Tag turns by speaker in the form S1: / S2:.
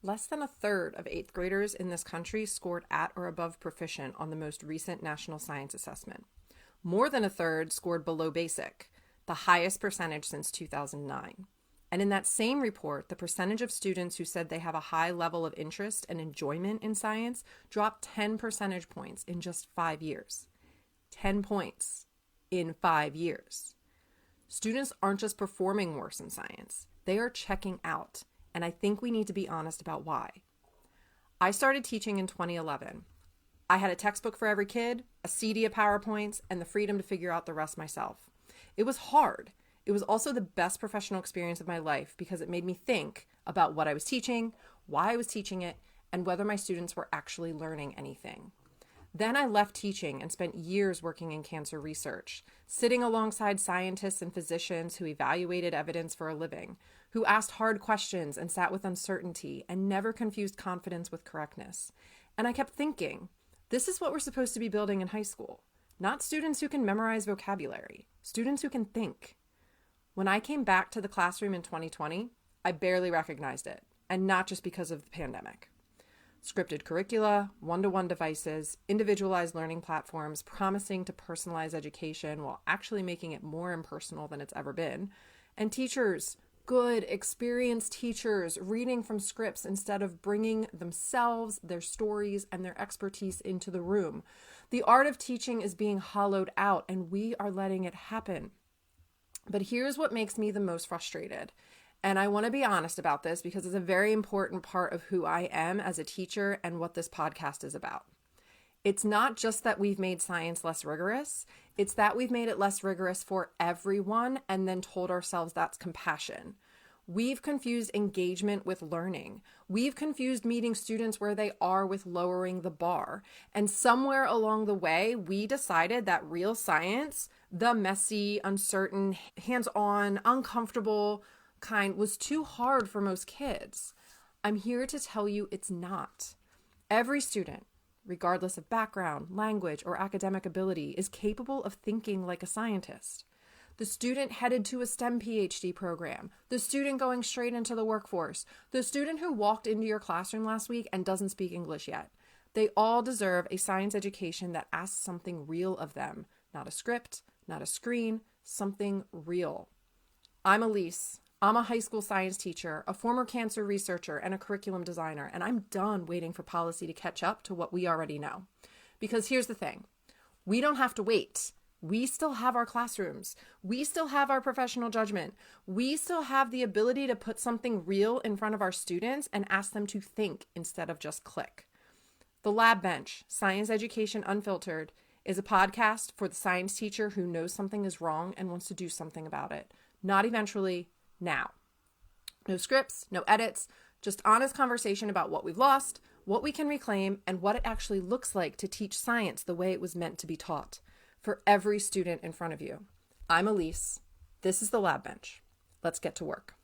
S1: Less than a third of 8th graders in this country scored at or above proficient on the most recent National Science Assessment. More than a third scored below basic, the highest percentage since 2009. And in that same report, the percentage of students who said they have a high level of interest and enjoyment in science dropped 10 percentage points in just 5 years. 10 points in 5 years. Students aren't just performing worse in science, they are checking out. And I think we need to be honest about why. I started teaching in 2011. I had a textbook for every kid, a CD of PowerPoints, and the freedom to figure out the rest myself. It was hard. It was also the best professional experience of my life because it made me think about what I was teaching, why I was teaching it, and whether my students were actually learning anything. Then I left teaching and spent years working in cancer research, sitting alongside scientists and physicians who evaluated evidence for a living, who asked hard questions and sat with uncertainty and never confused confidence with correctness. And I kept thinking, this is what we're supposed to be building in high school. Not students who can memorize vocabulary, students who can think. When I came back to the classroom in 2020, I barely recognized it, and not just because of the pandemic. Scripted curricula, one-to-one devices, individualized learning platforms promising to personalize education while actually making it more impersonal than it's ever been, and teachers, good, experienced teachers, reading from scripts instead of bringing themselves, their stories, and their expertise into the room. The art of teaching is being hollowed out, and we are letting it happen. But here's what makes me the most frustrated. And I want to be honest about this because it's a very important part of who I am as a teacher and what this podcast is about. It's not just that we've made science less rigorous, it's that we've made it less rigorous for everyone and then told ourselves that's compassion. We've confused engagement with learning. We've confused meeting students where they are with lowering the bar. And somewhere along the way, we decided that real science, the messy, uncertain, hands-on, uncomfortable kind, was too hard for most kids. I'm here to tell you it's not. Every student, regardless of background, language, or academic ability, is capable of thinking like a scientist. The student headed to a STEM PhD program, the student going straight into the workforce, the student who walked into your classroom last week and doesn't speak English yet. They all deserve a science education that asks something real of them, not a script, not a screen, something real. I'm Alyse. I'm a high school science teacher, a former cancer researcher, and a curriculum designer, and I'm done waiting for policy to catch up to what we already know. Because here's the thing, we don't have to wait. We still have our classrooms. We still have our professional judgment. We still have the ability to put something real in front of our students and ask them to think instead of just click. The Lab Bench, Science Education Unfiltered, is a podcast for the science teacher who knows something is wrong and wants to do something about it. Not eventually, now. No scripts, no edits, just honest conversation about what we've lost, what we can reclaim, and what it actually looks like to teach science the way it was meant to be taught. For every student in front of you. I'm Alyse. This is the Lab Bench. Let's get to work.